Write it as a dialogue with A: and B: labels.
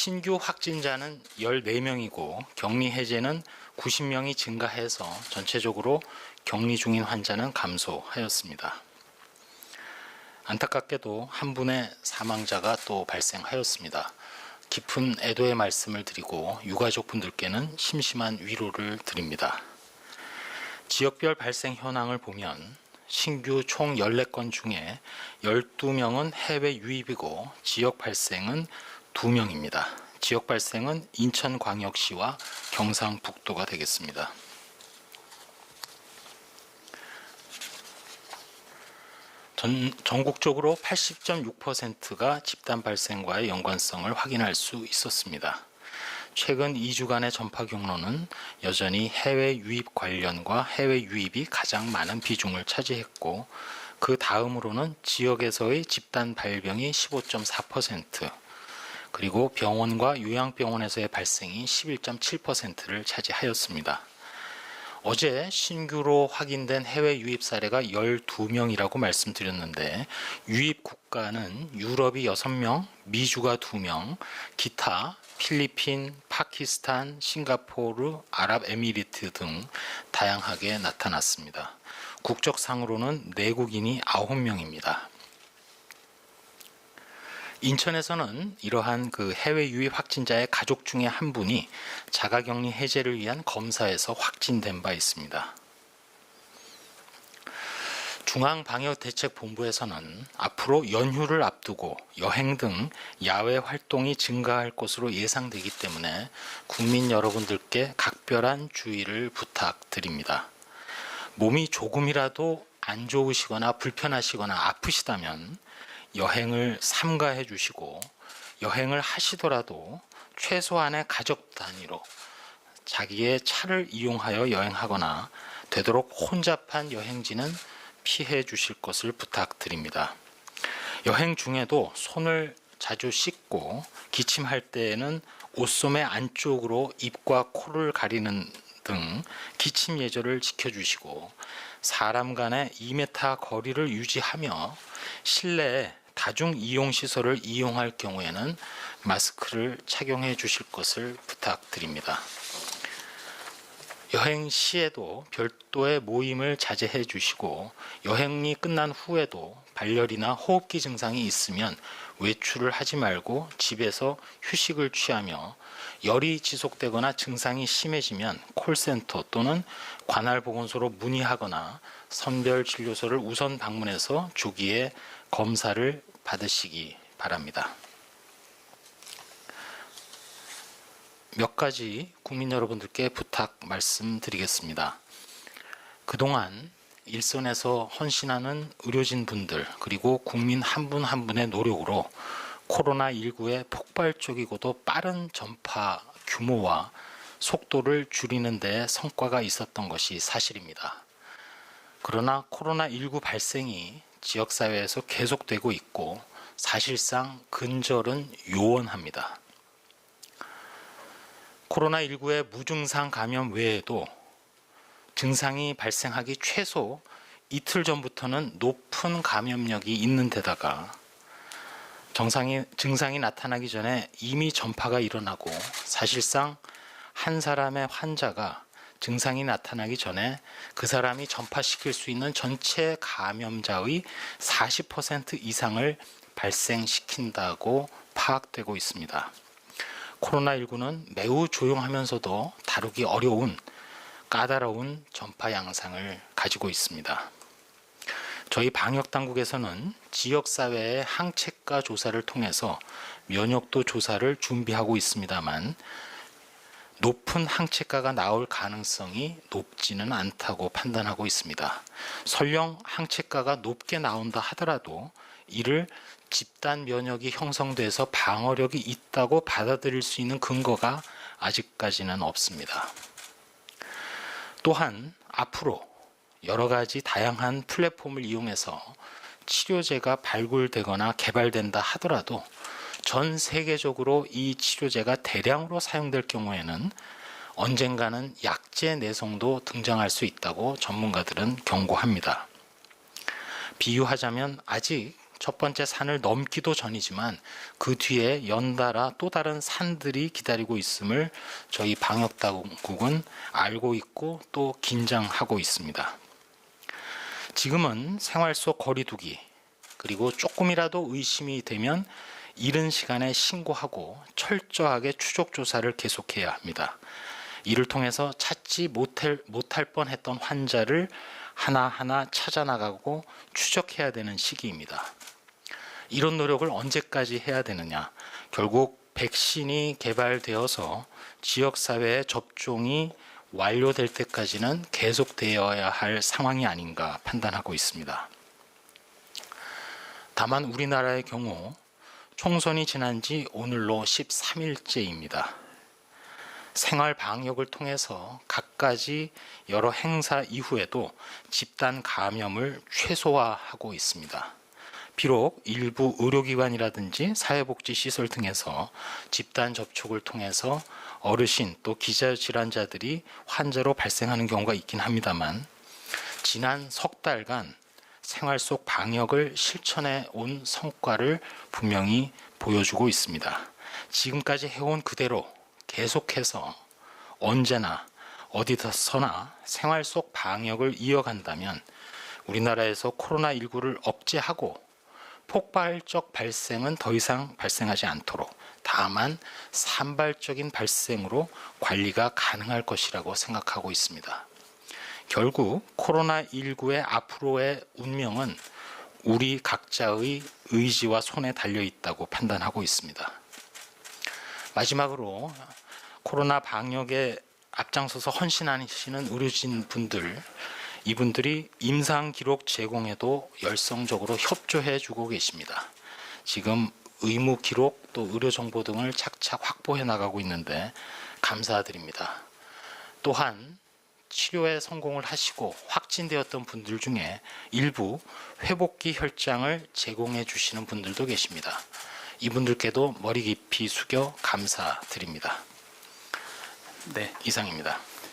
A: 신규 확진자는 14명이고 격리 해제는 90명이 증가해서 전체적으로 격리 중인 환자는 감소하였습니다. 안타깝게도 한 분의 사망자가 또 발생하였습니다. 깊은 애도의 말씀을 드리고 유가족 분들께는 심심한 위로를 드립니다. 지역별 발생 현황을 보면 신규 총 14건 중에 12명은 해외 유입이고 지역 발생은 2명입니다. 지역 발생은 인천광역시와 경상북도가 되겠습니다. 전국적으로 80.6%가 집단 발생과의 연관성을 확인할 수 있었습니다. 최근 2주간의 전파 경로는 여전히 해외 유입 관련과 해외 유입이 가장 많은 비중을 차지했고, 그 다음으로는 지역에서의 집단 발병이 15.4%, 그리고 병원과 요양병원에서의 발생이 11.7%를 차지하였습니다. 어제 신규로 확인된 해외 유입 사례가 12명이라고 말씀드렸는데, 유입 국가는 유럽이 6명, 미주가 2명, 기타 필리핀, 파키스탄, 싱가포르, 아랍에미리트 등 다양하게 나타났습니다. 국적상으로는 내국인이 9명입니다. 인천에서는 이러한 해외 유입 확진자의 가족 중에 한 분이 자가격리 해제를 위한 검사에서 확진된 바 있습니다. 중앙방역대책본부에서는 앞으로 연휴를 앞두고 여행 등 야외 활동이 증가할 것으로 예상되기 때문에 국민 여러분들께 각별한 주의를 부탁드립니다. 몸이 조금이라도 안 좋으시거나 불편하시거나 아프시다면 여행을 삼가해 주시고, 여행을 하시더라도 최소한의 가족 단위로 자기의 차를 이용하여 여행하거나 되도록 혼잡한 여행지는 피해 주실 것을 부탁드립니다. 여행 중에도 손을 자주 씻고, 기침할 때에는 옷소매 안쪽으로 입과 코를 가리는 등 기침 예절을 지켜주시고, 사람 간의 2m 거리를 유지하며 실내에 다중 이용시설을 이용할 경우에는 마스크를 착용해 주실 것을 부탁드립니다. 여행 시에도 별도의 모임을 자제해 주시고, 여행이 끝난 후에도 발열이나 호흡기 증상이 있으면 외출을 하지 말고 집에서 휴식을 취하며, 열이 지속되거나 증상이 심해지면 콜센터 또는 관할보건소로 문의하거나 선별진료소를 우선 방문해서 조기에 검사를 받으시기 바랍니다. 몇 가지 국민 여러분들께 부탁 말씀드리겠습니다. 그동안 일선에서 헌신하는 의료진 분들, 그리고 국민 한 분 한 분의 노력으로 코로나19의 폭발적이고도 빠른 전파 규모와 속도를 줄이는 데 성과가 있었던 것이 사실입니다. 그러나 코로나19 발생이 지역사회에서 계속되고 있고, 사실상 근절은 요원합니다. 코로나19의 무증상 감염 외에도 증상이 발생하기 최소 이틀 전부터는 높은 감염력이 있는 데다가 증상이 나타나기 전에 이미 전파가 일어나고, 사실상 한 사람의 환자가 증상이 나타나기 전에 그 사람이 전파시킬 수 있는 전체 감염자의 40% 이상을 발생시킨다고 파악되고 있습니다. 코로나19는 매우 조용하면서도 다루기 어려운 까다로운 전파 양상을 가지고 있습니다. 저희 방역당국에서는 지역사회의 항체가 조사를 통해서 면역도 조사를 준비하고 있습니다만, 높은 항체가가 나올 가능성이 높지는 않다고 판단하고 있습니다. 설령 항체가가 높게 나온다 하더라도 이를 집단 면역이 형성돼서 방어력이 있다고 받아들일 수 있는 근거가 아직까지는 없습니다. 또한 앞으로 여러 가지 다양한 플랫폼을 이용해서 치료제가 발굴되거나 개발된다 하더라도 전 세계적으로 이 치료제가 대량으로 사용될 경우에는 언젠가는 약제 내성도 등장할 수 있다고 전문가들은 경고합니다. 비유하자면 아직 첫 번째 산을 넘기도 전이지만 그 뒤에 연달아 또 다른 산들이 기다리고 있음을 저희 방역당국은 알고 있고 또 긴장하고 있습니다. 지금은 생활 속 거리두기, 그리고 조금이라도 의심이 되면 이른 시간에 신고하고 철저하게 추적 조사를 계속해야 합니다. 이를 통해서 찾지 못할 뻔했던 환자를 하나하나 찾아나가고 추적해야 되는 시기입니다. 이런 노력을 언제까지 해야 되느냐? 결국 백신이 개발되어서 지역사회의 접종이 완료될 때까지는 계속되어야 할 상황이 아닌가 판단하고 있습니다. 다만 우리나라의 경우 총선이 지난 지 오늘로 13일째입니다. 생활 방역을 통해서 갖가지 여러 행사 이후에도 집단 감염을 최소화하고 있습니다. 비록 일부 의료기관이라든지 사회복지시설 등에서 집단 접촉을 통해서 어르신 또 기저질환자들이 환자로 발생하는 경우가 있긴 합니다만, 지난 석 달간 생활 속 방역을 실천해 온 성과를 분명히 보여주고 있습니다. 지금까지 해온 그대로 계속해서 언제나 어디서나 생활 속 방역을 이어간다면 우리나라에서 코로나19를 억제하고 폭발적 발생은 더 이상 발생하지 않도록, 다만 산발적인 발생으로 관리가 가능할 것이라고 생각하고 있습니다. 결국 코로나19의 앞으로의 운명은 우리 각자의 의지와 손에 달려 있다고 판단하고 있습니다. 마지막으로 코로나 방역에 앞장서서 헌신하시는 의료진 분들, 이분들이 임상 기록 제공에도 열성적으로 협조해 주고 계십니다. 지금 의무 기록 또 의료 정보 등을 착착 확보해 나가고 있는데 감사드립니다. 또한 치료에 성공을 하시고 확진되었던 분들 중에 일부 회복기 혈장을 제공해 주시는 분들도 계십니다. 이분들께도 머리 깊이 숙여 감사드립니다. 네, 이상입니다.